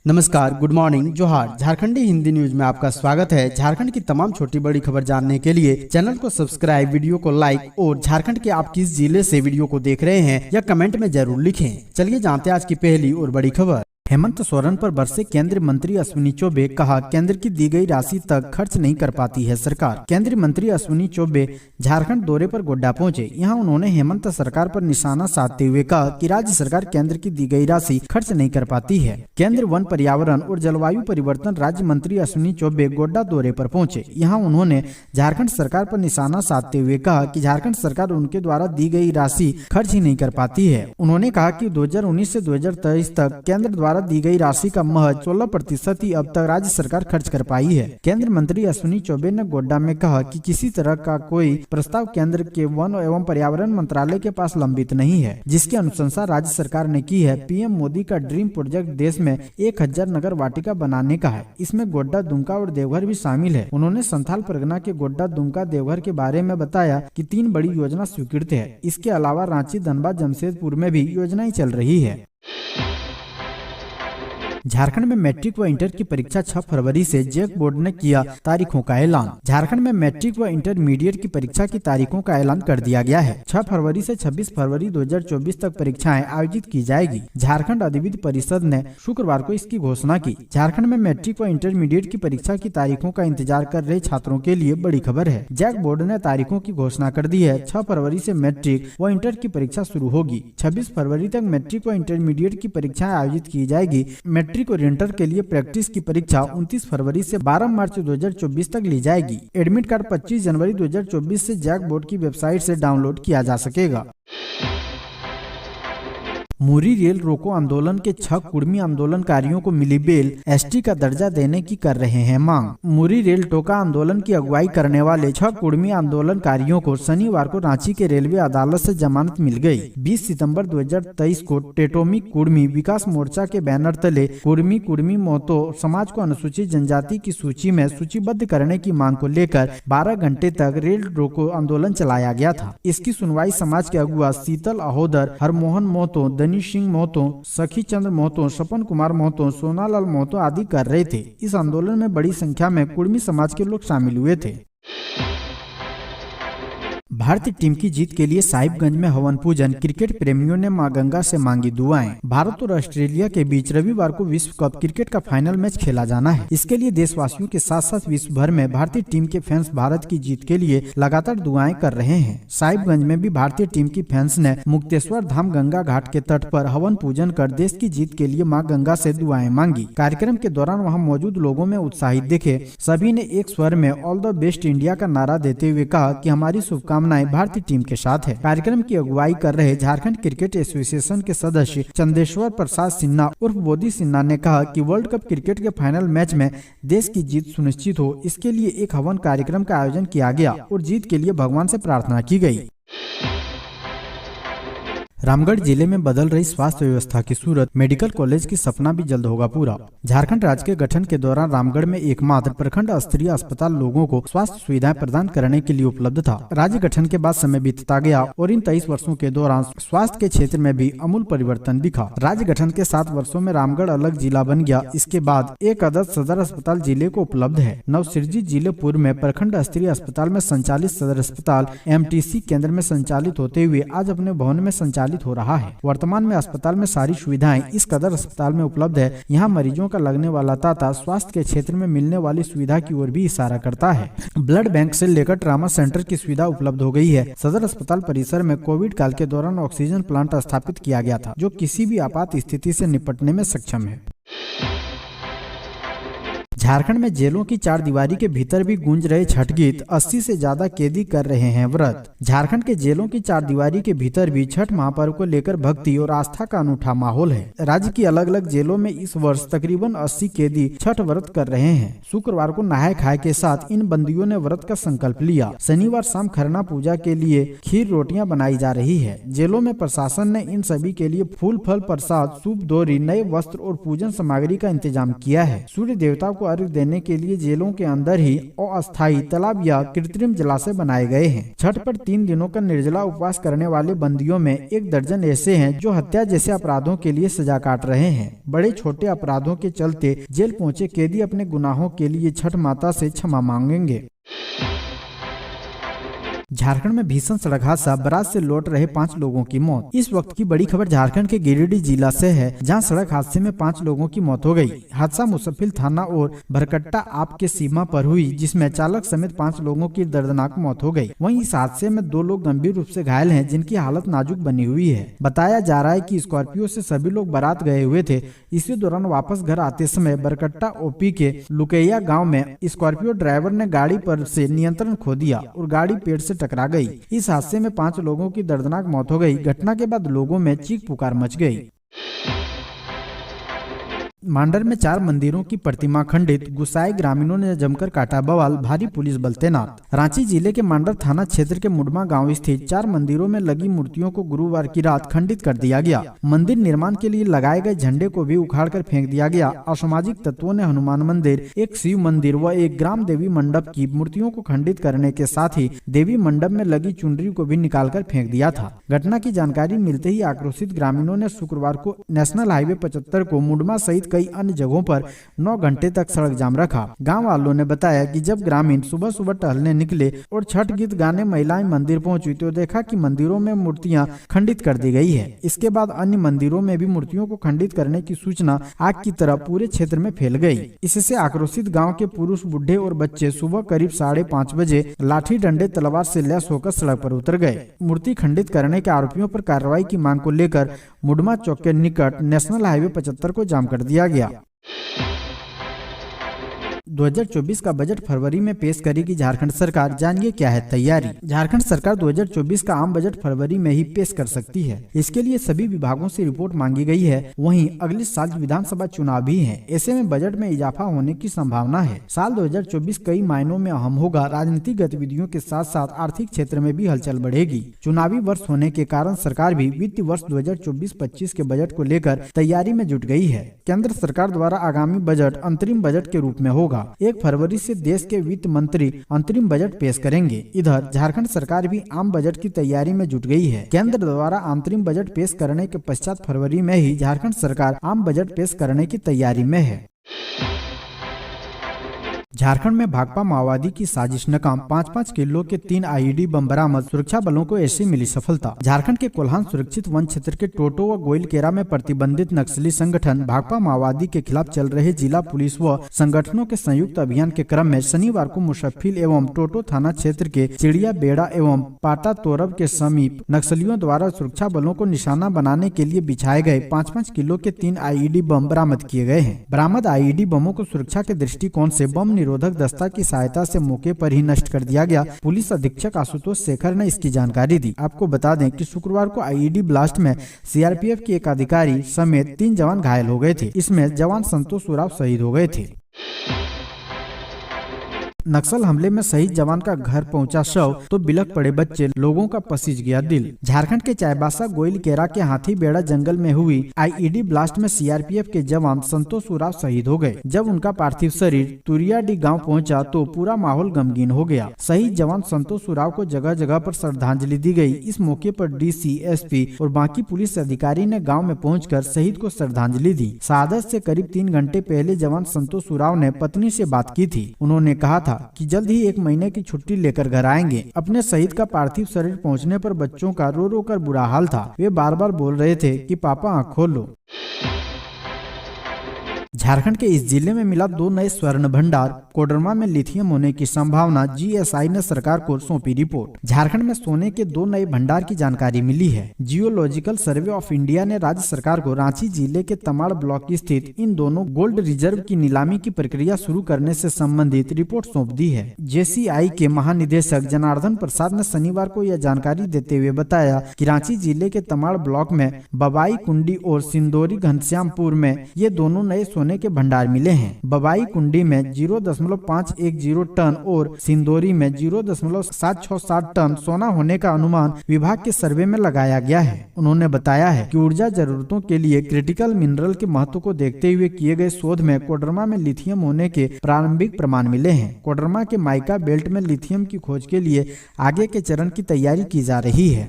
नमस्कार, good morning, जोहार। झारखंडी Hindi news में आपका स्वागत है। झारखंड की तमाम छोटी बड़ी खबर जानने के लिए चैनल को सब्सक्राइब, वीडियो को लाइक और झारखंड के आप किस जिले से वीडियो को देख रहे हैं या कमेंट में जरूर लिखें। चलिए जानते हैं आज की पहली और बड़ी खबर। हेमंत सोरेन पर बरसे केंद्रीय मंत्री अश्विनी चौबे, कहा केंद्र की दी गई राशि तक खर्च नहीं कर पाती है सरकार। केंद्रीय मंत्री अश्विनी चौबे झारखंड दौरे पर गोड्डा पहुंचे। यहां उन्होंने हेमंत सरकार पर निशाना साधते हुए कहा कि राज्य सरकार केंद्र की दी गई राशि खर्च नहीं कर पाती है। केंद्रीय वन, पर्यावरण और जलवायु परिवर्तन राज्य मंत्री अश्विनी चौबे गोड्डा दौरे पर पहुंचे। यहाँ उन्होंने झारखंड सरकार पर निशाना साधते हुए कहा कि झारखंड सरकार उनके द्वारा दी गई राशि खर्च ही नहीं कर पाती है। उन्होंने कहा कि 2019 से 2023 तक केंद्र द्वारा दी गई राशि का महज 16% ही अब तक राज्य सरकार खर्च कर पाई है। केंद्रीय मंत्री अश्विनी चौबे ने गोड्डा में कहा कि किसी तरह का कोई प्रस्ताव केंद्र के वन एवं पर्यावरण मंत्रालय के पास लंबित नहीं है, जिसकी अनुशंसा राज्य सरकार ने की है। पीएम मोदी का ड्रीम प्रोजेक्ट देश में 1000 नगर वाटिका बनाने का है। इसमें गोड्डा, दुमका और देवघर भी शामिल है। उन्होंने संथाल परगना के गोड्डा, दुमका, देवघर के बारे में बताया कि 3 बड़ी योजना स्वीकृत है। इसके अलावा रांची, धनबाद, जमशेदपुर में भी योजनाएं चल रही है। झारखंड में मैट्रिक व इंटर की परीक्षा 6 फरवरी से जैक बोर्ड ने किया तारीखों का ऐलान। झारखंड में मैट्रिक व इंटरमीडिएट की परीक्षा की तारीखों का ऐलान कर दिया गया है। 6 फरवरी से 26 फरवरी 2024 तक परीक्षाएं आयोजित की जाएगी। झारखंड अधिविद्य परिषद ने शुक्रवार को इसकी घोषणा की। झारखंड में मैट्रिक व इंटरमीडिएट की परीक्षा की तारीखों का इंतजार कर रहे छात्रों के लिए बड़ी खबर है। जैक बोर्ड ने तारीखों की घोषणा कर दी है। 6 फरवरी से मैट्रिक व इंटर की परीक्षा शुरू होगी। 26 फरवरी तक मैट्रिक व इंटरमीडिएट की परीक्षाएं आयोजित की जाएगी। मैट्रिक और इंटर के लिए प्रैक्टिस की परीक्षा 29 फरवरी से 12 मार्च 2024 तक ली जाएगी। एडमिट कार्ड 25 जनवरी 2024 से जैक बोर्ड की वेबसाइट से डाउनलोड किया जा सकेगा। मुरी रेल रोको आंदोलन के 6 कुर्मी आंदोलनकारियों को मिली बेल, एसटी का दर्जा देने की कर रहे हैं मांग। मुरी रेल टोका आंदोलन की अगुवाई करने वाले 6 कुर्मी आंदोलनकारियों को शनिवार को रांची के रेलवे अदालत से जमानत मिल गई। 20 सितंबर 2023 को टेटोमी कुर्मी विकास मोर्चा के बैनर तले कुर्मी मोतो समाज को अनुसूचित जनजाति की सूची में सूचीबद्ध करने की मांग को लेकर 12 घंटे तक रेल रोको आंदोलन चलाया गया था। इसकी सुनवाई समाज के अगुआ शीतल अहोदर, हरमोहन मोहतो, दनीश सिंह मोहतो, सखी चंद्र मोहतो, सपन कुमार मोहतो, सोनालाल मोहतो आदि कर रहे थे। इस आंदोलन में बड़ी संख्या में कुर्मी समाज के लोग शामिल हुए थे। भारतीय टीम की जीत के लिए साहिबगंज में हवन पूजन, क्रिकेट प्रेमियों ने मां गंगा से मांगी दुआएं। भारत और ऑस्ट्रेलिया के बीच रविवार को विश्व कप क्रिकेट का फाइनल मैच खेला जाना है। इसके लिए देशवासियों के साथ साथ विश्व भर में भारतीय टीम के फैंस भारत की जीत के लिए लगातार दुआएं कर रहे हैं। साहिबगंज में भी भारतीय टीम की फैंस ने मुक्तेश्वर धाम गंगा घाट के तट पर हवन पूजन कर देश की जीत के लिए मां गंगा से दुआएं मांगी। कार्यक्रम के दौरान वहां मौजूद लोगों में उत्साहित दिखे। सभी ने एक स्वर में ऑल द बेस्ट इंडिया का नारा देते हुए कहा कि हमारी शुभकामनाएं भारतीय टीम के साथ है। कार्यक्रम की अगुवाई कर रहे झारखंड क्रिकेट एसोसिएशन के सदस्य चंदेश्वर प्रसाद सिन्हा उर्फ बोदी सिन्हा ने कहा कि वर्ल्ड कप क्रिकेट के फाइनल मैच में देश की जीत सुनिश्चित हो, इसके लिए एक हवन कार्यक्रम का आयोजन किया गया और जीत के लिए भगवान से प्रार्थना की गई। रामगढ़ जिले में बदल रही स्वास्थ्य व्यवस्था की सूरत, मेडिकल कॉलेज की सपना भी जल्द होगा पूरा। झारखंड राज्य के गठन के दौरान रामगढ़ में एकमात्र प्रखंड स्तरीय अस्पताल लोगों को स्वास्थ्य सुविधाएं प्रदान करने के लिए उपलब्ध था। राज्य गठन के बाद समय बीतता गया और इन 23 वर्षों के दौरान स्वास्थ्य के क्षेत्र में भी अमूल परिवर्तन दिखा। राज्य गठन के 7 वर्षों में रामगढ़ अलग जिला बन गया। इसके बाद एक अदद सदर अस्पताल जिले को उपलब्ध है। नवसृजित जिले पूर्व में प्रखंड स्तरीय अस्पताल में संचालित सदर अस्पताल MTC केंद्र में संचालित होते हुए आज अपने भवन में संचालित हो रहा है। वर्तमान में अस्पताल में सारी सुविधाएं इस कदर अस्पताल में उपलब्ध है। यहाँ मरीजों का लगने वाला तांता स्वास्थ्य के क्षेत्र में मिलने वाली सुविधा की ओर भी इशारा करता है। ब्लड बैंक से लेकर ट्रामा सेंटर की सुविधा उपलब्ध हो गई है। सदर अस्पताल परिसर में कोविड काल के दौरान ऑक्सीजन प्लांट स्थापित किया गया था, जो किसी भी आपात स्थिति से निपटने में सक्षम है। झारखंड में जेलों की 4 दीवारी के भीतर भी गूंज रहे छठ गीत, 80 से ज्यादा कैदी कर रहे हैं व्रत। झारखंड के जेलों की 4 दीवारी के भीतर भी छठ महापर्व को लेकर भक्ति और आस्था का अनूठा माहौल है। राज्य की अलग अलग जेलों में इस वर्ष तकरीबन 80 कैदी छठ व्रत कर रहे हैं। शुक्रवार को नहाय खाए के साथ इन बंदियों ने व्रत का संकल्प लिया। शनिवार शाम खरना पूजा के लिए खीर रोटियां बनाई जा रही है। जेलों में प्रशासन ने इन सभी के लिए फूल, फल, प्रसाद, सूप, दोरी, नए वस्त्र और पूजन सामग्री का इंतजाम किया है। सूर्य देवता को वर्ग देने के लिए जेलों के अंदर ही अस्थायी तालाब या कृत्रिम जलाशय बनाए गए हैं। छठ पर 3 दिनों का निर्जला उपवास करने वाले बंदियों में 1 दर्जन ऐसे हैं जो हत्या जैसे अपराधों के लिए सजा काट रहे हैं। बड़े छोटे अपराधों के चलते जेल पहुंचे कैदी अपने गुनाहों के लिए छठ माता से क्षमा मांगेंगे। झारखंड में भीषण सड़क हादसा, बारात से लौट रहे 5 लोगों की मौत। इस वक्त की बड़ी खबर झारखंड के गिरिडीह जिला से है, जहां सड़क हादसे में 5 लोगों की मौत हो गई। हादसा मुसफिल थाना और भरकट्टा आप के सीमा पर हुई, जिसमें चालक समेत 5 लोगों की दर्दनाक मौत हो गई। वहीं इस हादसे में 2 लोग गंभीर रूप से घायल हैं, जिनकी हालत नाजुक बनी हुई है। बताया जा रहा है कि स्कॉर्पियो से सभी लोग बारात गए हुए थे। इसी दौरान वापस घर आते समय बरकट्टा ओपी के लुकैया गाँव में स्कॉर्पियो ड्राइवर ने गाड़ी पर से नियंत्रण खो दिया और गाड़ी पेड़ से टकरा गई। इस हादसे में 5 लोगों की दर्दनाक मौत हो गई। घटना के बाद लोगों में चीख पुकार मच गई। मांडर में 4 मंदिरों की प्रतिमा खंडित, गुस्साए ग्रामीणों ने जमकर काटा बवाल, भारी पुलिस बल तैनात। रांची जिले के मांडर थाना क्षेत्र के मुडमा गांव स्थित 4 मंदिरों में लगी मूर्तियों को गुरुवार की रात खंडित कर दिया गया। मंदिर निर्माण के लिए लगाए गए झंडे को भी उखाड़कर फेंक दिया गया। असामाजिक तत्वों ने हनुमान मंदिर, एक शिव मंदिर व एक ग्राम देवी मंडप की मूर्तियों को खंडित करने के साथ ही देवी मंडप में लगी चुनरी को भी निकालकर फेंक दिया था। घटना की जानकारी मिलते ही आक्रोशित ग्रामीणों ने शुक्रवार को नेशनल हाईवे 75 को मुडमा सहित कई अन्य जगहों पर 9 घंटे तक सड़क जाम रखा। गांव वालों ने बताया कि जब ग्रामीण सुबह सुबह टहलने निकले और छठ गीत गाने महिलाएं मंदिर पहुंची तो देखा कि मंदिरों में मूर्तियां खंडित कर दी गई है। इसके बाद अन्य मंदिरों में भी मूर्तियों को खंडित करने की सूचना आग की तरह पूरे क्षेत्र में फैल गई। इससे आक्रोशित गाँव के पुरुष, बुढ़े और बच्चे सुबह करीब 5:30 बजे लाठी डंडे तलवार से लैस होकर सड़क पर उतर गए। मूर्ति खंडित करने के आरोपियों पर कार्रवाई की मांग को लेकर मुडमा चौक के निकट नेशनल हाईवे 75 को जाम कर दिया गया। 2024 का बजट फरवरी में पेश करेगी झारखंड सरकार, जानिए क्या है तैयारी। झारखंड सरकार 2024 का आम बजट फरवरी में ही पेश कर सकती है। इसके लिए सभी विभागों से रिपोर्ट मांगी गई है। वहीं अगले साल विधानसभा चुनाव भी है। ऐसे में बजट में इजाफा होने की संभावना है। साल 2024 कई मायनों में अहम होगा। राजनीतिक गतिविधियों के साथ साथ आर्थिक क्षेत्र में भी हलचल बढ़ेगी। चुनावी वर्ष होने के कारण सरकार भी वित्त वर्ष 2024-25 के बजट को लेकर तैयारी में जुट गई है। केंद्र सरकार द्वारा आगामी बजट अंतरिम बजट के रूप में होगा। 1 फरवरी से देश के वित्त मंत्री अंतरिम बजट पेश करेंगे। इधर झारखंड सरकार भी आम बजट की तैयारी में जुट गई है। केंद्र द्वारा अंतरिम बजट पेश करने के पश्चात फरवरी में ही झारखंड सरकार आम बजट पेश करने की तैयारी में है। झारखंड में भाकपा माओवादी की साजिश नाकाम, 5-5 किलो के 3 आईईडी बम बरामद, सुरक्षा बलों को ऐसी मिली सफलता। झारखंड के कोल्हान सुरक्षित वन क्षेत्र के टोटो व गोइलकेरा में प्रतिबंधित नक्सली संगठन भाकपा माओवादी के खिलाफ चल रहे जिला पुलिस व संगठनों के संयुक्त अभियान के क्रम में शनिवार को मुसफिल एवं टोटो थाना क्षेत्र के चिड़िया बेड़ा एवं पाटा तोरब के समीप नक्सलियों द्वारा सुरक्षा बलों को निशाना बनाने के लिए बिछाए गए 5-5 किलो के 3 आईईडी बम बरामद किए गए हैं। बरामद आईईडी बमों को सुरक्षा के दृष्टिकोण से बम निरोधक दस्ता की सहायता से मौके पर ही नष्ट कर दिया गया। पुलिस अधीक्षक आशुतोष शेखर ने इसकी जानकारी दी। आपको बता दें कि शुक्रवार को आईईडी ब्लास्ट में सीआरपीएफ के एक अधिकारी समेत 3 जवान घायल हो गए थे। इसमें जवान संतोष उराव शहीद हो गए थे। नक्सल हमले में शहीद जवान का घर पहुंचा शव तो बिलख पड़े बच्चे, लोगों का पसीज गया दिल। झारखंड के चाईबासा गोइलकेरा के हाथीबेड़ा जंगल में हुई आईईडी ब्लास्ट में सीआरपीएफ के जवान संतोष उराव शहीद हो गए। जब उनका पार्थिव शरीर तुरियाडी गांव पहुंचा तो पूरा माहौल गमगीन हो गया। शहीद जवान संतोष उराव को जगह जगह पर श्रद्धांजलि दी गई। इस मौके पर डीसी, एसपी और बाकी पुलिस अधिकारी ने गाँव में पहुँच शहीद को श्रद्धांजलि दी। शहादत से करीब 3 घंटे पहले जवान संतोष उराव ने पत्नी से बात की थी। उन्होंने कहा था कि जल्द ही 1 महीने की छुट्टी लेकर घर आएंगे। अपने शहीद का पार्थिव शरीर पहुंचने पर बच्चों का रो रो कर बुरा हाल था। वे बार बार बोल रहे थे कि पापा आँख खोल लो। झारखंड के इस जिले में मिला 2 नए स्वर्ण भंडार, कोडरमा में लिथियम होने की संभावना, जीएसआई ने सरकार को सौंपी रिपोर्ट। झारखंड में सोने के 2 नए भंडार की जानकारी मिली है। जियोलॉजिकल सर्वे ऑफ इंडिया ने राज्य सरकार को रांची जिले के तमाड़ ब्लॉक स्थित इन दोनों गोल्ड रिजर्व की नीलामी की प्रक्रिया शुरू करने से संबंधित रिपोर्ट सौंप दी है। जेसीआई के महानिदेशक जनार्दन प्रसाद ने शनिवार को यह जानकारी देते हुए बताया कि रांची जिले के तमाड़ ब्लॉक में बबाई कुंडी और सिंदोरी घनश्यामपुर में ये दोनों नए सोने के भंडार मिले हैं। बबाई कुंडी में 0.510 टन और सिंदोरी में 0.767 टन सोना होने का अनुमान विभाग के सर्वे में लगाया गया है। उन्होंने बताया है कि ऊर्जा जरूरतों के लिए क्रिटिकल मिनरल के महत्व को देखते हुए किए गए शोध में कोडरमा में लिथियम होने के प्रारंभिक प्रमाण मिले हैं। कोडरमा के माइका बेल्ट में लिथियम की खोज के लिए आगे के चरण की तैयारी की जा रही है।